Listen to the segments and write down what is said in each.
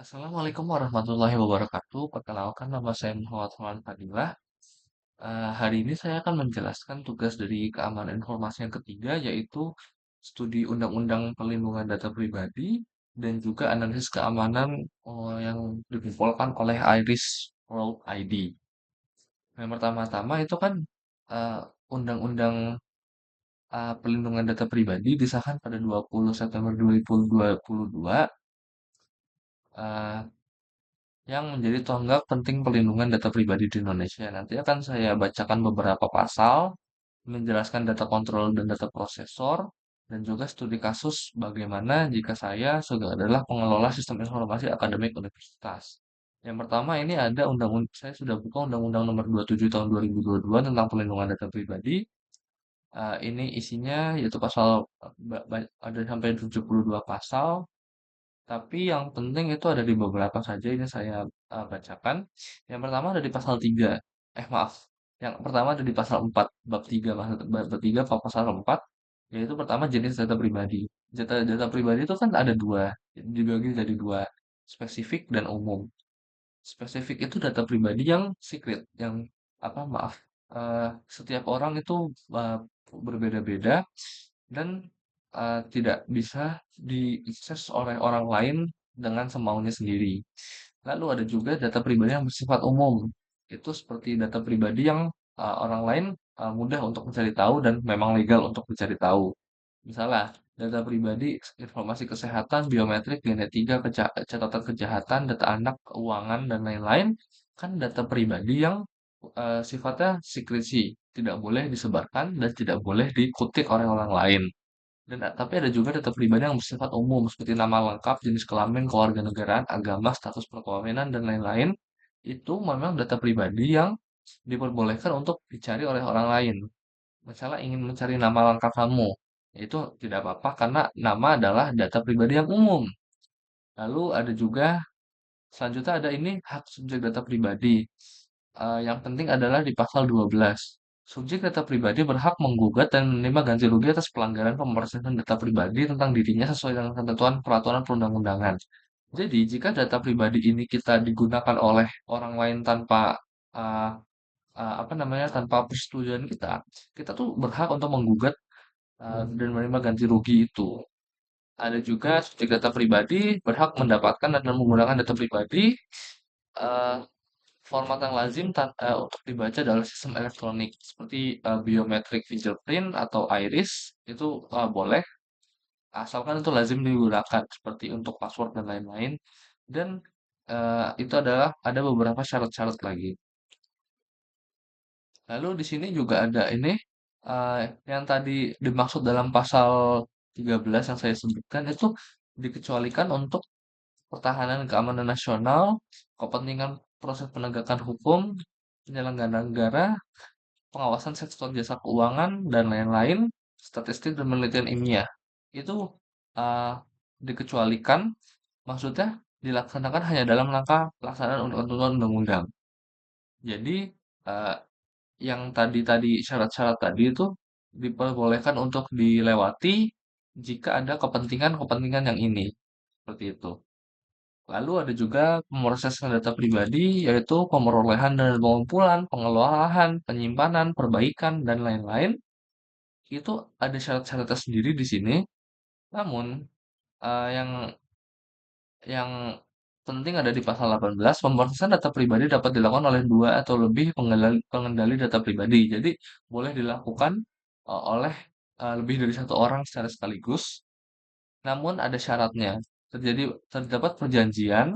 Assalamualaikum warahmatullahi wabarakatuh. Perkenalkan nama saya Muhammad Farhan Fadilah. Hari ini saya akan menjelaskan tugas dari keamanan informasi yang ketiga, yaitu studi Undang-Undang Perlindungan Data Pribadi dan juga analisis keamanan yang dikumpulkan oleh Iris World ID. Yang pertama-tama itu kan eh, Undang-Undang Perlindungan Data Pribadi disahkan pada 20 September 2022. eh, yang menjadi tonggak penting perlindungan data pribadi di Indonesia. Nanti akan saya bacakan beberapa pasal, menjelaskan data kontrol dan data prosesor, dan juga studi kasus bagaimana jika saya sudah adalah pengelola sistem informasi akademik universitas. Yang pertama ini ada saya sudah buka Undang-Undang Nomor 27 Tahun 2022 tentang perlindungan data pribadi. Ini isinya yaitu pasal ada sampai 72 pasal, tapi yang penting itu ada di beberapa saja ini saya bacakan. Yang pertama ada di pasal 3. Maaf. Yang pertama ada di pasal 4, bab 3 maksud bab 3 pasal 4, yaitu pertama jenis data pribadi. Data pribadi itu kan ada dua, dibagi jadi dua, spesifik dan umum. Spesifik itu data pribadi yang secret, yang apa maaf, setiap orang itu eh, berbeda-beda dan tidak bisa diakses oleh orang lain dengan semaunya sendiri. Lalu ada juga data pribadi yang bersifat umum. Itu seperti data pribadi yang orang lain mudah untuk mencari tahu dan memang legal untuk mencari tahu. Misalnya, data pribadi, informasi kesehatan, biometrik, genetika, catatan kejahatan, data anak, keuangan, dan lain-lain, kan data pribadi yang sifatnya sekresi, tidak boleh disebarkan dan tidak boleh dikutip oleh orang lain. Dan tapi ada juga data pribadi yang bersifat umum seperti nama lengkap, jenis kelamin, kewarganegaraan, agama, status perkawinan dan lain-lain. Itu memang data pribadi yang diperbolehkan untuk dicari oleh orang lain. Misalnya ingin mencari nama lengkap kamu, itu tidak apa-apa karena nama adalah data pribadi yang umum. Lalu ada juga selanjutnya ada ini hak subjek data pribadi. Yang penting adalah di pasal 12. Subjek data pribadi berhak menggugat dan menerima ganti rugi atas pelanggaran pemrosesan data pribadi tentang dirinya sesuai dengan ketentuan peraturan perundang-undangan. Jadi, jika data pribadi ini kita digunakan oleh orang lain tanpa uh, apa namanya, tanpa persetujuan kita, kita tuh berhak untuk menggugat dan menerima ganti rugi itu. Ada juga subjek data pribadi berhak mendapatkan dan menggunakan data pribadi eh, format yang lazim untuk dibaca dalam sistem elektronik seperti biometric fingerprint atau iris itu boleh asalkan itu lazim digunakan seperti untuk password dan lain-lain dan itu adalah ada beberapa syarat-syarat lagi. Lalu di sini juga ada ini yang tadi dimaksud dalam pasal 13 yang saya sebutkan itu dikecualikan untuk pertahanan keamanan nasional, kepentingan proses penegakan hukum, penyelenggara negara, pengawasan sektor jasa keuangan, dan lain-lain, statistik dan penelitian ilmiah. Itu uh, dikecualikan, maksudnya dilaksanakan hanya dalam rangka pelaksanaan undang-undang. Jadi, uh, yang tadi-tadi syarat-syarat tadi itu diperbolehkan untuk dilewati jika ada kepentingan-kepentingan yang ini. Seperti itu. Lalu ada juga pemrosesan data pribadi, yaitu pemerolehan dan pengumpulan, pengelolaan, penyimpanan, perbaikan, dan lain-lain. Itu ada syarat-syaratnya sendiri di sini. Namun, yang penting ada di pasal 18, pemrosesan data pribadi dapat dilakukan oleh dua atau lebih pengendali data pribadi. Jadi, boleh dilakukan oleh lebih dari satu orang secara sekaligus. Namun ada syaratnya. Terdapat perjanjian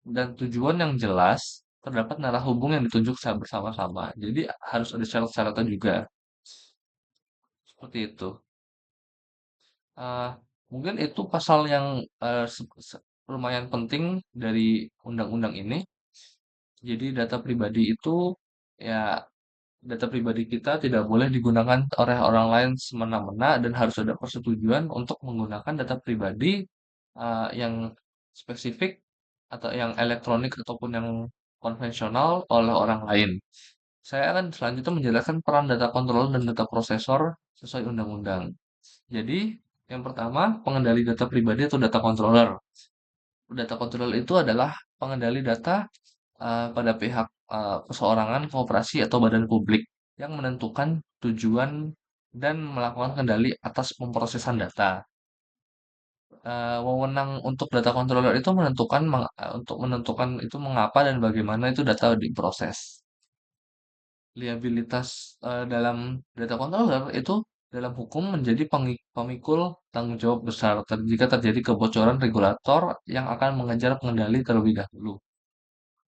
dan tujuan yang jelas, terdapat narah hubung yang ditunjuk secara bersama-sama. Jadi harus ada syarat-syaratnya juga. Seperti itu. Eh, Mungkin itu pasal yang lumayan penting dari undang-undang ini. Jadi data pribadi itu ya data pribadi kita tidak boleh digunakan oleh orang lain semena-mena dan harus ada persetujuan untuk menggunakan data pribadi yang spesifik atau yang elektronik ataupun yang konvensional oleh orang lain. Saya akan selanjutnya menjelaskan peran data controller dan data prosesor sesuai undang-undang. Jadi, yang pertama, pengendali data pribadi atau data controller. data controller itu adalah pengendali data pada pihak perseorangan, koperasi, atau badan publik yang menentukan tujuan dan melakukan kendali atas pemrosesan data. Wewenang untuk data controller itu untuk menentukan itu mengapa dan bagaimana itu data diproses. Liabilitas dalam data controller itu dalam hukum menjadi pemikul tanggung jawab besar jika terjadi kebocoran regulator yang akan mengejar pengendali terlebih dahulu.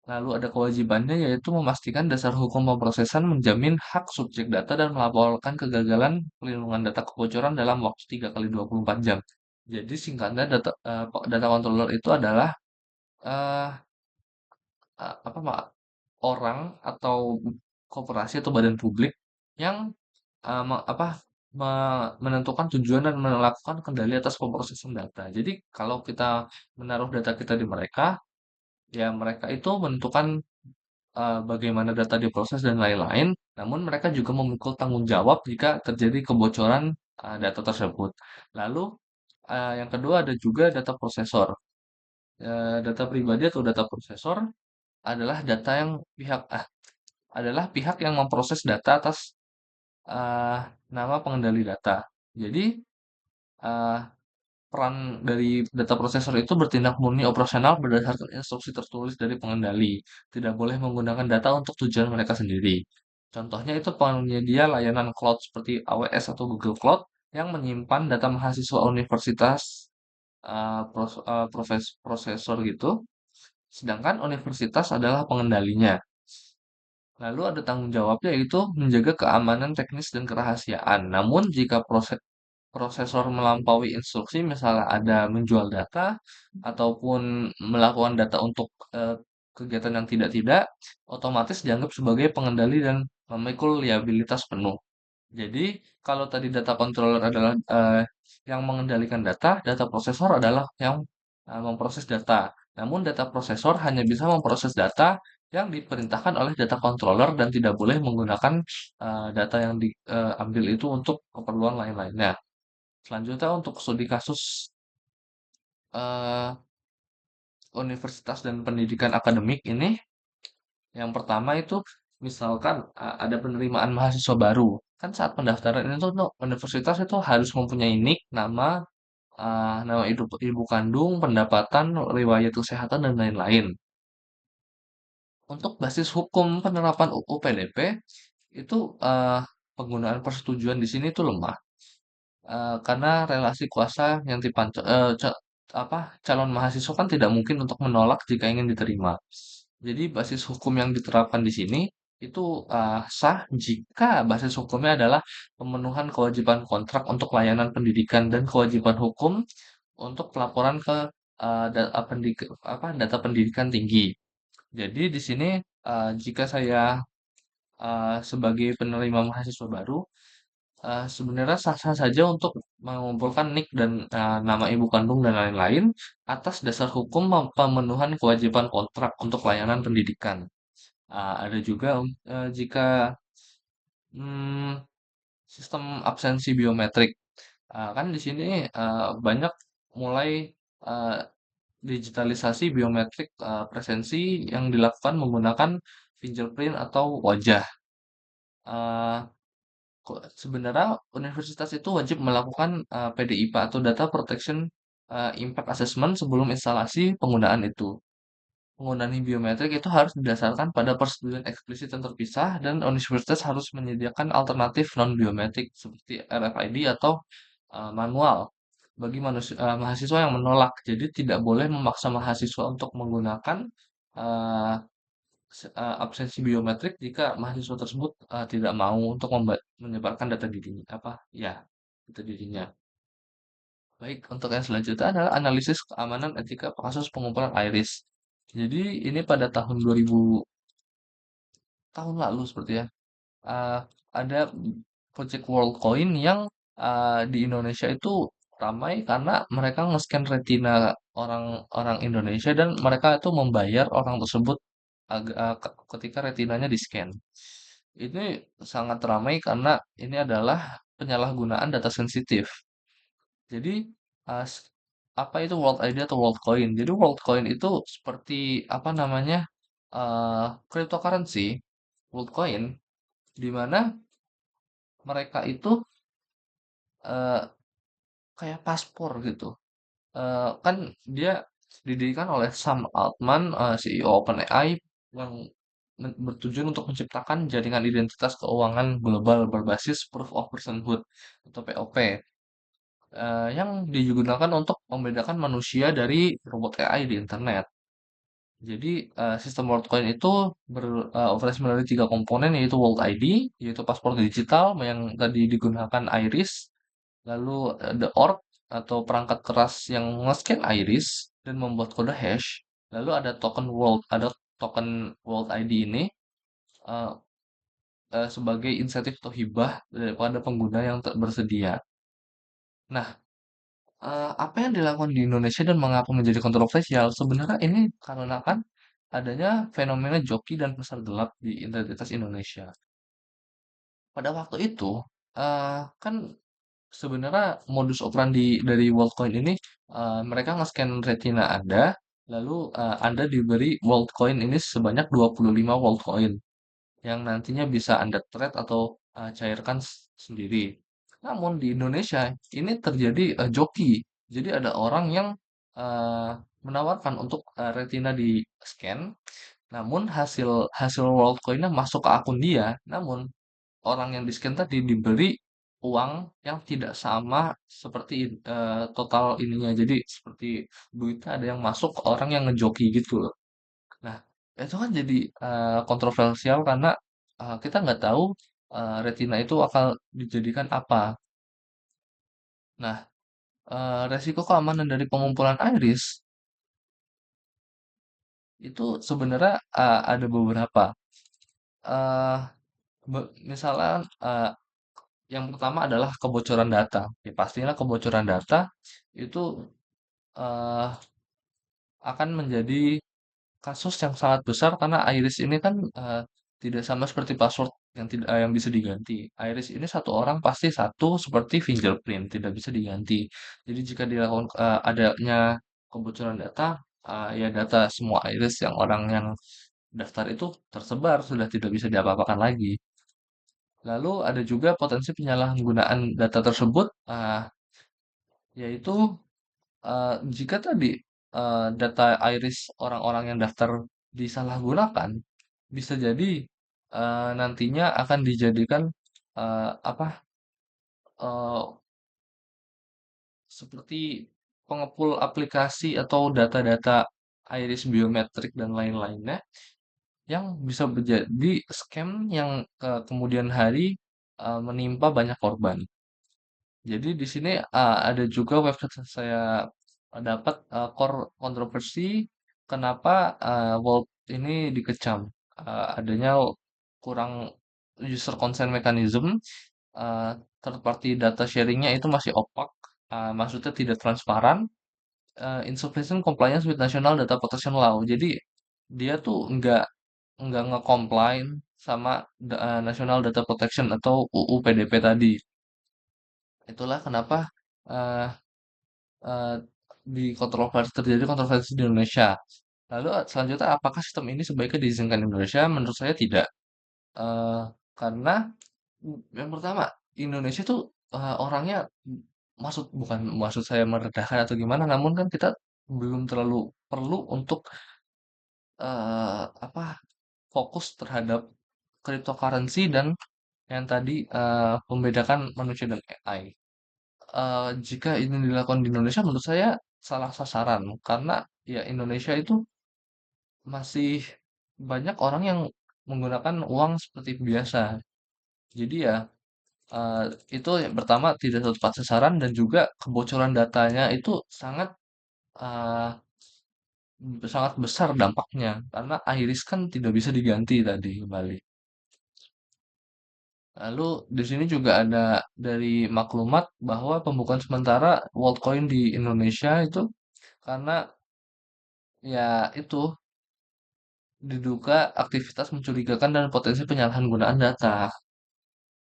Lalu ada kewajibannya yaitu memastikan dasar hukum pemrosesan menjamin hak subjek data dan melaporkan kegagalan pelindungan data kebocoran dalam waktu 3 kali 24 jam. Jadi singkatnya data controller itu adalah eh, apa Pak, orang atau koperasi atau badan publik yang menentukan tujuan dan melakukan kendali atas pemrosesan data. Jadi kalau kita menaruh data kita di mereka, ya mereka itu menentukan bagaimana data diproses dan lain-lain, namun mereka juga memikul tanggung jawab jika terjadi kebocoran data tersebut. Lalu yang kedua ada juga data prosesor. Data pribadi atau data prosesor adalah adalah pihak yang memproses data atas eh, nama pengendali data. Jadi eh, peran dari data prosesor itu bertindak murni operasional berdasarkan instruksi tertulis dari pengendali. Tidak boleh menggunakan data untuk tujuan mereka sendiri. Contohnya itu penyedia layanan cloud seperti AWS atau Google Cloud yang menyimpan data mahasiswa universitas prosesor gitu. Sedangkan universitas adalah pengendalinya. Lalu ada tanggung jawabnya yaitu menjaga keamanan teknis dan kerahasiaan. Namun jika prosesor melampaui instruksi, misalnya ada menjual data ataupun melakukan data untuk kegiatan yang tidak-tidak, otomatis dianggap sebagai pengendali dan memikul liabilitas penuh. Jadi, kalau tadi data controller adalah yang mengendalikan data, data prosesor adalah yang memproses data. Namun, data prosesor hanya bisa memproses data yang diperintahkan oleh data controller dan tidak boleh menggunakan data yang diambil itu untuk keperluan lain-lainnya. Selanjutnya, untuk studi kasus eh, universitas dan pendidikan akademik ini, yang pertama itu misalkan ada penerimaan mahasiswa baru. Kan saat pendaftaran itu tuh universitas itu harus mempunyai NIK, nama ibu kandung, pendapatan, riwayat kesehatan dan lain-lain. Untuk basis hukum penerapan UU PDP itu penggunaan persetujuan di sini tuh lemah. Karena relasi kuasa yang calon mahasiswa kan tidak mungkin untuk menolak jika ingin diterima. Jadi basis hukum yang diterapkan di sini itu sah jika basis hukumnya adalah pemenuhan kewajiban kontrak untuk layanan pendidikan dan kewajiban hukum untuk pelaporan ke data pendidikan tinggi. Jadi di sini jika saya sebagai penerima mahasiswa baru, sebenarnya sah-sah saja untuk mengumpulkan NIK dan nama ibu kandung dan lain-lain atas dasar hukum pemenuhan kewajiban kontrak untuk layanan pendidikan. Ada juga jika hmm, sistem absensi biometrik. Kan di sini banyak mulai eh, digitalisasi biometrik presensi yang dilakukan menggunakan fingerprint atau wajah. Eh, Sebenarnya universitas itu wajib melakukan PDIP atau Data Protection Impact Assessment sebelum instalasi penggunaan itu. Penggunaan biometrik itu harus didasarkan pada persetujuan eksplisit yang terpisah dan universitas harus menyediakan alternatif non-biometrik seperti RFID atau manual bagi mahasiswa yang menolak. Jadi tidak boleh memaksa mahasiswa untuk menggunakan eh, absensi biometrik jika mahasiswa tersebut tidak mau untuk menyebarkan data dirinya ya data dirinya. Baik, untuk yang selanjutnya adalah analisis keamanan etika kasus pengumpulan iris. Jadi ini pada tahun 2000 tahun lalu seperti ya, eh, ada Project WorldCoin yang di Indonesia itu ramai karena mereka nge-scan retina orang-orang Indonesia dan mereka itu membayar orang tersebut ketika retinanya di-scan. Ini sangat ramai karena ini adalah penyalahgunaan data sensitif. Jadi apa itu World ID atau World Coin. Jadi World Coin itu seperti apa namanya cryptocurrency, World Coin, di mana mereka itu eh, kayak paspor gitu. Kan dia didirikan oleh Sam Altman, CEO OpenAI, yang bertujuan untuk menciptakan jaringan identitas keuangan global berbasis Proof of Personhood atau POP, yang digunakan untuk membedakan manusia dari robot AI di internet. Jadi sistem WorldCoin itu beroperasi melalui tiga komponen, yaitu World ID, yaitu paspor digital yang tadi digunakan Iris, lalu the orb atau perangkat keras yang nge-scan iris dan membuat kode hash. Lalu ada token World ID ini eh, sebagai insentif atau hibah daripada pengguna yang bersedia. Nah, apa yang dilakukan di Indonesia dan mengapa menjadi kontroversial? Sebenarnya ini karena kan adanya fenomena joki dan pasar gelap di identitas Indonesia. Pada waktu itu, kan sebenarnya modus operandi dari Worldcoin ini, mereka nge-scan retina Anda, lalu Anda diberi Worldcoin ini sebanyak 25 Worldcoin yang nantinya bisa Anda trade atau cairkan sendiri. Namun di Indonesia ini terjadi joki. Jadi ada orang yang eh, menawarkan untuk retina di scan, namun hasil hasil Worldcoin-nya masuk ke akun dia. Namun orang yang di-scan tadi diberi uang yang tidak sama seperti total ininya. Jadi seperti duitnya ada yang masuk ke orang yang ngejoki gitu loh. Nah, itu kan jadi kontroversial karena kita nggak tahu retina itu akan dijadikan apa. Nah, resiko keamanan dari pengumpulan iris itu sebenarnya ada beberapa. Eh, Misalnya yang pertama adalah kebocoran data. Ya, pastinya kebocoran data itu eh, akan menjadi kasus yang sangat besar karena iris ini kan tidak sama seperti password yang tidak yang bisa diganti. Iris ini satu orang pasti satu seperti fingerprint, tidak bisa diganti. Jadi jika dilakukan adanya kebocoran data, ya data semua iris yang orang yang daftar itu tersebar sudah tidak bisa diapa-apakan lagi. Lalu ada juga potensi penyalahgunaan data tersebut, yaitu jika tadi data iris orang-orang yang daftar disalahgunakan, bisa jadi nantinya akan dijadikan apa seperti pengepul aplikasi atau data-data iris biometrik dan lain-lainnya yang bisa menjadi scam yang kemudian hari menimpa banyak korban. Jadi di sini ada juga website yang saya dapat core kontroversi kenapa Volt ini dikecam. Adanya kurang user consent mechanism, uh, third party data sharingnya itu masih opak, maksudnya tidak transparan, insufficient compliance with national data protection law. Jadi dia tuh nggak nge-comply sama National Data Protection atau UU PDP tadi. Itulah kenapa eh, eh, terjadi kontroversi di Indonesia. Lalu selanjutnya apakah sistem ini sebaiknya diizinkan di Indonesia? Menurut saya tidak. Eh, karena yang pertama Indonesia tuh orangnya bukan maksud saya merendahkan atau gimana, namun kan kita belum terlalu perlu untuk apa fokus terhadap cryptocurrency dan yang tadi membedakan manusia dan AI. Jika ini dilakukan di Indonesia menurut saya salah sasaran karena ya Indonesia itu masih banyak orang yang menggunakan uang seperti biasa. Jadi ya eh, itu yang pertama tidak tepat sasaran dan juga kebocoran datanya itu eh, sangat besar dampaknya karena iris kan tidak bisa diganti tadi kembali. Lalu di sini juga ada dari maklumat bahwa pembukaan sementara Worldcoin di Indonesia itu karena ya itu diduga aktivitas mencurigakan dan potensi penyalahgunaan data.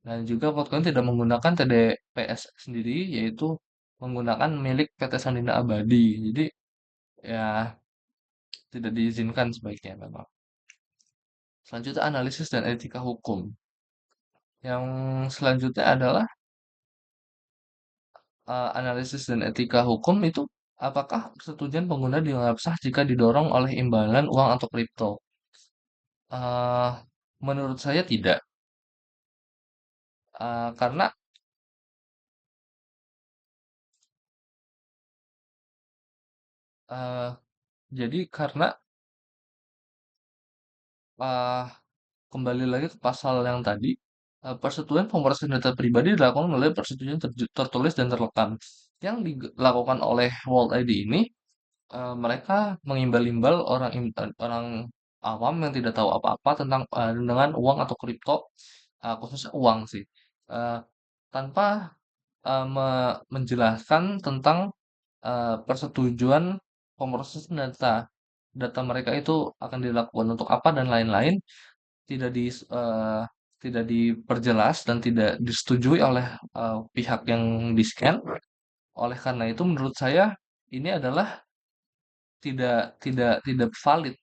Dan juga Worldcoin tidak menggunakan TDPS sendiri, yaitu menggunakan milik PT Sandina Abadi. Jadi ya tidak diizinkan sebaiknya memang. Selanjutnya analisis dan etika hukum. Yang selanjutnya adalah analisis dan etika hukum itu apakah persetujuan pengguna dianggap sah jika didorong oleh imbalan uang atau kripto? Eh, Menurut saya tidak. Karena eh, jadi karena eh, kembali lagi ke pasal yang tadi, persetujuan pemrosesan data pribadi dilakukan melalui persetujuan tertulis dan terlekam. Yang dilakukan oleh World ID ini, mereka mengimbal-imbal orang awam yang tidak tahu apa-apa tentang dengan uang atau kripto, khususnya uang sih, eh, tanpa menjelaskan tentang persetujuan pemrosesan data data mereka itu akan dilakukan untuk apa dan lain-lain tidak di eh, tidak diperjelas dan tidak disetujui oleh pihak yang di-scan. Oleh karena itu menurut saya ini adalah tidak valid.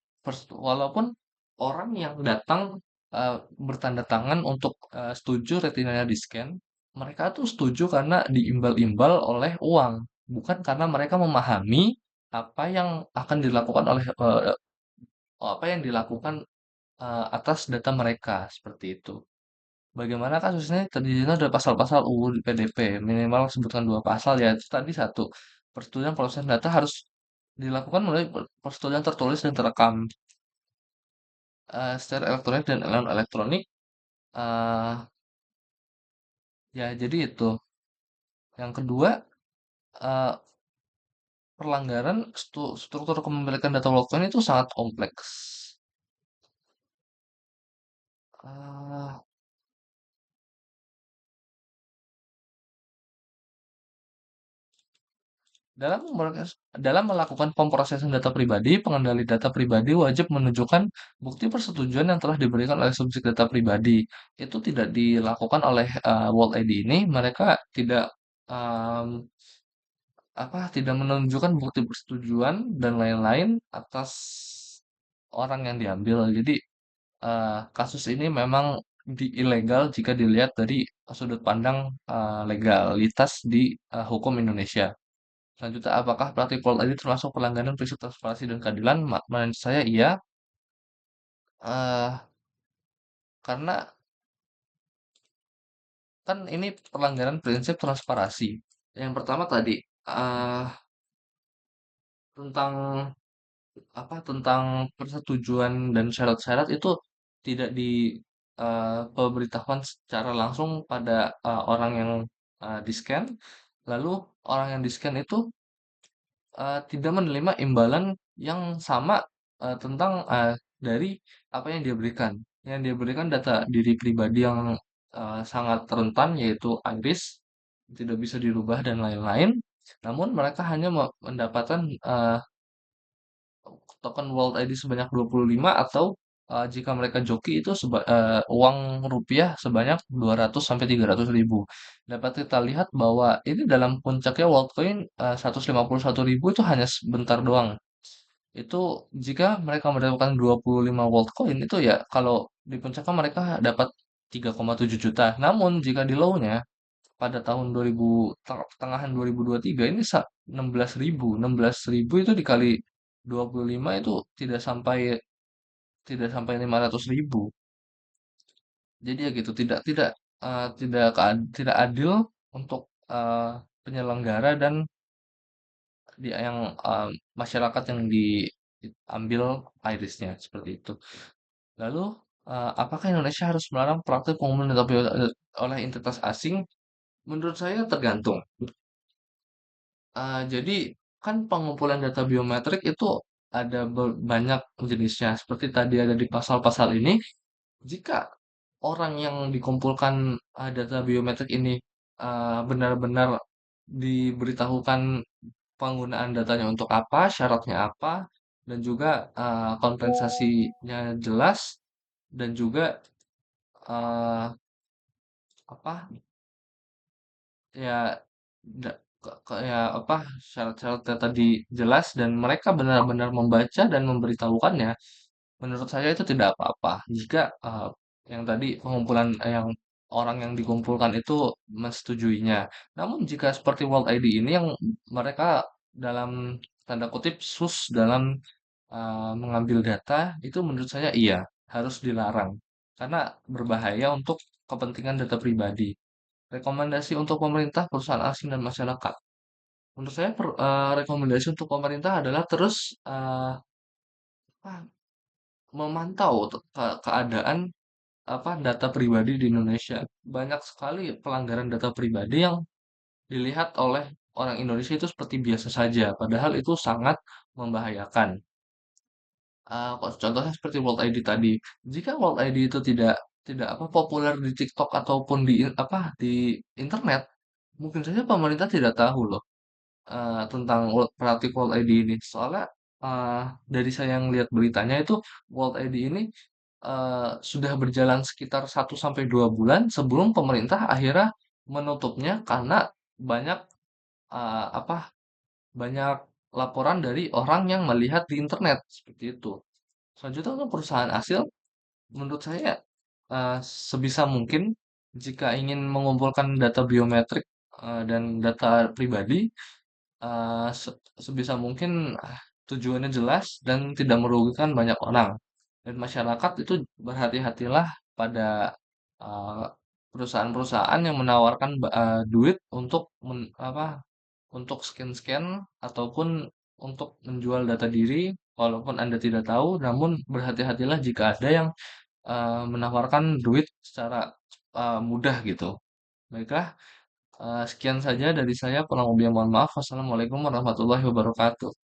Walaupun orang yang datang bertanda tangan untuk setuju retinanya di-scan, mereka tuh setuju karena diimbal-imbal oleh uang, bukan karena mereka memahami apa yang akan dilakukan oleh apa yang dilakukan atas data mereka seperti itu. Bagaimana kasusnya tadi itu ada pasal-pasal UU PDP minimal sebutkan dua pasal ya itu tadi satu persetujuan proses data harus dilakukan melalui persetujuan tertulis dan terekam secara elektronik dan non elektronik. eh Ya jadi itu. Yang kedua, eh, pelanggaran struktur kepemilikan data blockchain itu sangat kompleks. Eh, dalam melakukan pemrosesan data pribadi, pengendali data pribadi wajib menunjukkan bukti persetujuan yang telah diberikan oleh subjek data pribadi. Itu tidak dilakukan oleh World ID ini. Mereka tidak em, tidak menunjukkan bukti persetujuan dan lain-lain atas orang yang diambil. Jadi kasus ini memang ilegal jika dilihat dari sudut pandang legalitas di hukum Indonesia. Selanjutnya, apakah praktik Polri ini termasuk pelanggaran prinsip transparansi dan keadilan? Menurut saya iya, eh karena kan ini pelanggaran prinsip transparansi. Yang pertama tadi eh tentang tentang persetujuan dan syarat-syarat itu tidak diberitahukan secara langsung pada orang yang di-scan. Lalu orang yang di-scan itu tidak menerima imbalan yang sama tentang dari apa yang dia berikan. Yang dia berikan data diri pribadi yang sangat rentan yaitu iris, tidak bisa dirubah dan lain-lain. Namun mereka hanya mendapatkan token World ID sebanyak 25 atau jika mereka joki itu uang rupiah sebanyak 200 sampai 300 ribu. Dapat kita lihat bahwa ini dalam puncaknya Worldcoin 151 ribu itu hanya sebentar doang. Itu jika mereka mendapatkan 25 Worldcoin itu ya kalau di puncaknya mereka dapat 3,7 juta. Namun jika di low-nya pada tahun 2000 pertengahan 2023 ini 16 ribu. 16 ribu itu dikali 25 itu tidak sampai 500 ribu. Jadi ya gitu, tidak adil untuk penyelenggara dan masyarakat yang diambil irisnya seperti itu. Lalu apakah Indonesia harus melarang praktik pengumpulan data pribadi oleh entitas asing? Menurut saya tergantung. Jadi kan pengumpulan data biometrik itu ada banyak jenisnya. Seperti tadi ada di pasal-pasal ini, jika orang yang dikumpulkan data biometrik ini benar-benar diberitahukan penggunaan datanya untuk apa, syaratnya apa, dan juga kompensasinya jelas, dan juga eh, apa ya kayak apa, syarat-syaratnya tadi jelas dan mereka benar-benar membaca dan memberitahukannya, menurut saya itu tidak apa-apa jika yang tadi yang orang yang dikumpulkan itu mensetujuinya. Namun jika seperti World ID ini yang mereka dalam tanda kutip sus dalam mengambil data, itu menurut saya iya harus dilarang karena berbahaya untuk kepentingan data pribadi. Rekomendasi untuk pemerintah, perusahaan asing dan masyarakat. Menurut saya rekomendasi untuk pemerintah adalah terus apa, memantau keadaan apa data pribadi di Indonesia. Banyak sekali pelanggaran data pribadi yang dilihat oleh orang Indonesia itu seperti biasa saja, padahal itu sangat membahayakan. Contohnya seperti World ID tadi. Jika World ID itu tidak tidak apa populer di TikTok ataupun di internet, mungkin saja pemerintah tidak tahu loh tentang Praktik World ID ini. Soalnya dari saya yang lihat beritanya itu World ID ini sudah berjalan sekitar 1 sampai 2 bulan sebelum pemerintah akhirnya menutupnya karena banyak apa banyak laporan dari orang yang melihat di internet seperti itu. Selanjutnya untuk perusahaan asing, menurut saya sebisa mungkin jika ingin mengumpulkan data biometrik dan data pribadi, sebisa mungkin tujuannya jelas dan tidak merugikan banyak orang. Dan masyarakat itu berhati-hatilah pada uh, perusahaan-perusahaan yang menawarkan duit untuk untuk scan-scan ataupun untuk menjual data diri, walaupun Anda tidak tahu, namun berhati-hatilah jika ada yang menawarkan duit secara mudah gitu. Baiklah, sekian saja dari saya. Kurang lebihnya mohon maaf. Wassalamualaikum warahmatullahi wabarakatuh.